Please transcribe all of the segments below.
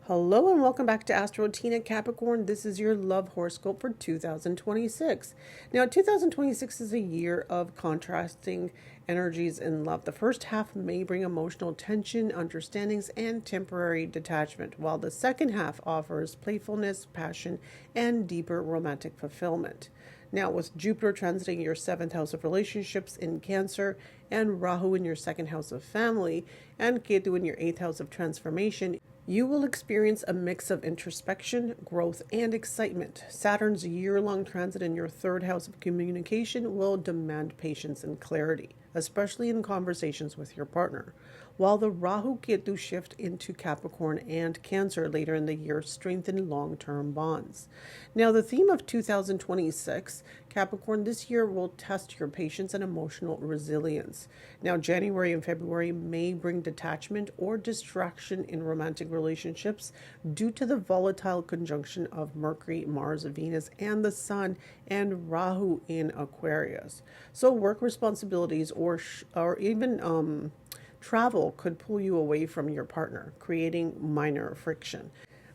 Hello and welcome back to AstroTeena Capricorn. This is your love horoscope for 2026. Now, 2026 is a year of contrasting energies in love. The first half may bring emotional tension, understandings, and temporary detachment, while the second half offers playfulness, passion, and deeper romantic fulfillment. Now, with Jupiter transiting your seventh house of relationships in Cancer, and Rahu in your second house of family, and Ketu in your eighth house of transformation, you will experience a mix of introspection, growth, and excitement. Saturn's year-long transit in your third house of communication will demand patience and clarity, especially in conversations with your partner, while the Rahu-Ketu shift into Capricorn and Cancer later in the year strengthen long-term bonds. Now, the theme of 2026, Capricorn, this year will test your patience and emotional resilience. Now, January and February may bring detachment or distraction in romantic relationships due to the volatile conjunction of Mercury, Mars, Venus, and the Sun and Rahu in Aquarius. So, work responsibilities or even travel could pull you away from your partner, creating minor friction.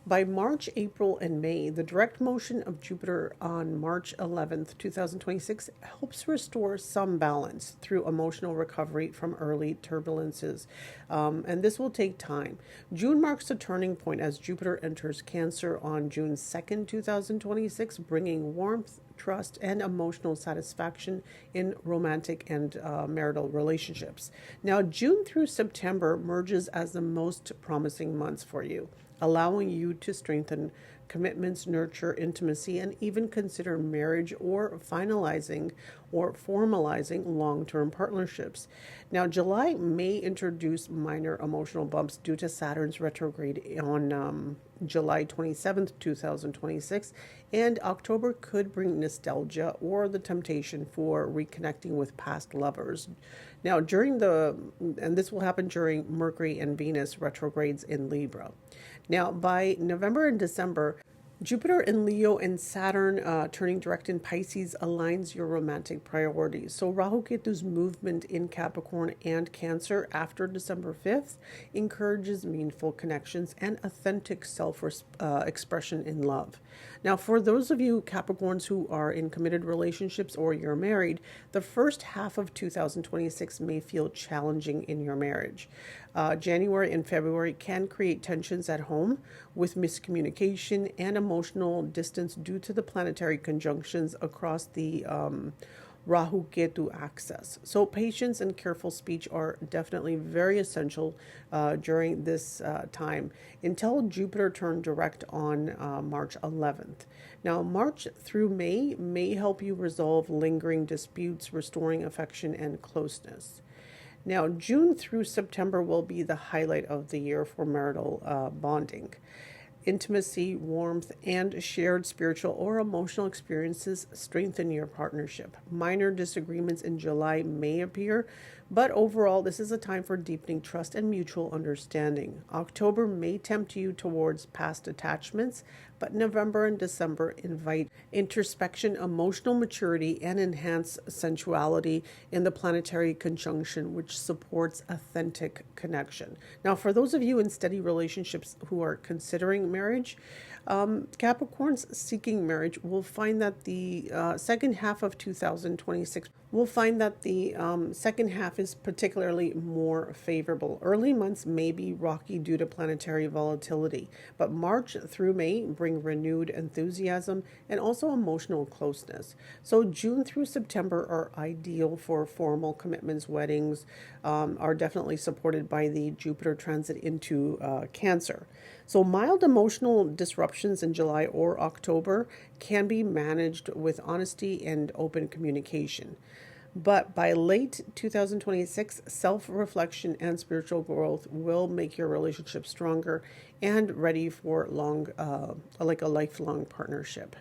By March, April, and May, the direct motion of Jupiter on March 11th, 2026 helps restore some balance through emotional recovery from early turbulences. And this will take time. June marks a turning point as Jupiter enters Cancer on June 2nd, 2026, bringing warmth, trust, and emotional satisfaction in romantic and marital relationships. Now, June through September merges as the most promising months for you, allowing you to strengthen commitments, nurture intimacy, and even consider marriage or finalizing or formalizing long-term partnerships. Now, July may introduce minor emotional bumps due to Saturn's retrograde on July 27th, 2026, and October could bring nostalgia or the temptation for reconnecting with past lovers. Now, and this will happen during Mercury and Venus retrogrades in Libra. Now, by November and December, Jupiter in Leo and Saturn turning direct in Pisces aligns your romantic priorities. So Rahu Ketu's movement in Capricorn and Cancer after December 5th encourages meaningful connections and authentic self-expression in love. Now, for those of you Capricorns who are in committed relationships or you're married, the first half of 2026 may feel challenging in your marriage. January and February can create tensions at home with miscommunication and emotional distance due to the planetary conjunctions across the Rahu Ketu axis. So, patience and careful speech are definitely very essential during this time until Jupiter turned direct on March 11th. Now, March through May may help you resolve lingering disputes, restoring affection and closeness. Now, June through September will be the highlight of the year for marital bonding. Intimacy, warmth, and shared spiritual or emotional experiences strengthen your partnership. Minor disagreements in July may appear, but overall, this is a time for deepening trust and mutual understanding. October may tempt you towards past attachments, but November and December invite introspection, emotional maturity, and enhanced sensuality in the planetary conjunction, which supports authentic connection. Now, for those of you in steady relationships who are considering marriage, Capricorns seeking marriage will find that the second half of 2026 is particularly more favorable. Early months may be rocky due to planetary volatility, but March through May bring renewed enthusiasm and also emotional closeness. So June through September are ideal for formal commitments. Weddings are definitely supported by the Jupiter transit into Cancer. So mild emotional disruptions in July or October can be managed with honesty and open communication. But by late 2026, self-reflection and spiritual growth will make your relationship stronger and ready for like a lifelong partnership.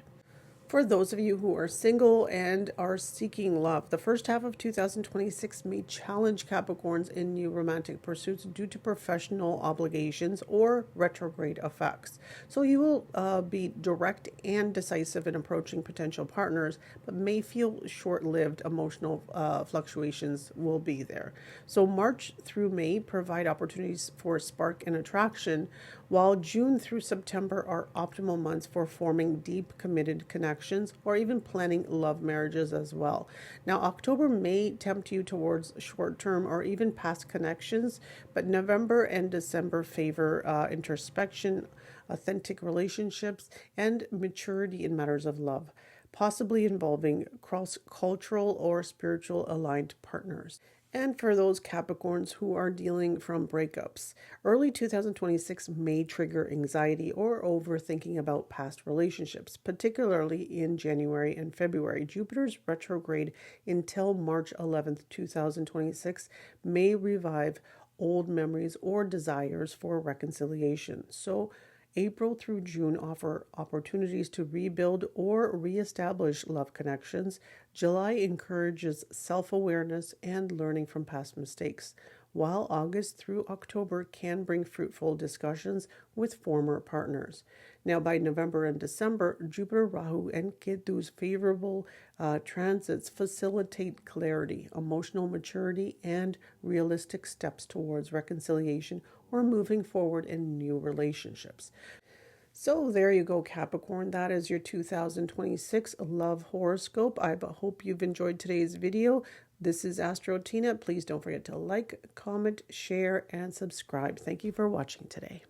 For those of you who are single and are seeking love, the first half of 2026 may challenge Capricorns in new romantic pursuits due to professional obligations or retrograde effects. So you will be direct and decisive in approaching potential partners, but may feel short-lived emotional fluctuations will be there. So March through May provide opportunities for spark and attraction, while June through September are optimal months for forming deep, committed connections or even planning love marriages as well. Now, October may tempt you towards short term or even past connections, but November and December favor introspection, authentic relationships, and maturity in matters of love, possibly involving cross cultural or spiritual aligned partners. And for those Capricorns who are dealing from breakups, early 2026 may trigger anxiety or overthinking about past relationships, particularly in January and February. Jupiter's retrograde until March 11th, 2026 may revive old memories or desires for reconciliation. So, April through June offer opportunities to rebuild or reestablish love connections. July encourages self awareness and learning from past mistakes, while August through October can bring fruitful discussions with former partners. Now, by November and December, Jupiter, Rahu, and Ketu's favorable transits facilitate clarity, emotional maturity, and realistic steps towards reconciliation or moving forward in new relationships. So there you go, Capricorn. That is your 2026 love horoscope. I hope you've enjoyed today's video. This is AstroTeena. Please don't forget to like, comment, share, and subscribe. Thank you for watching today.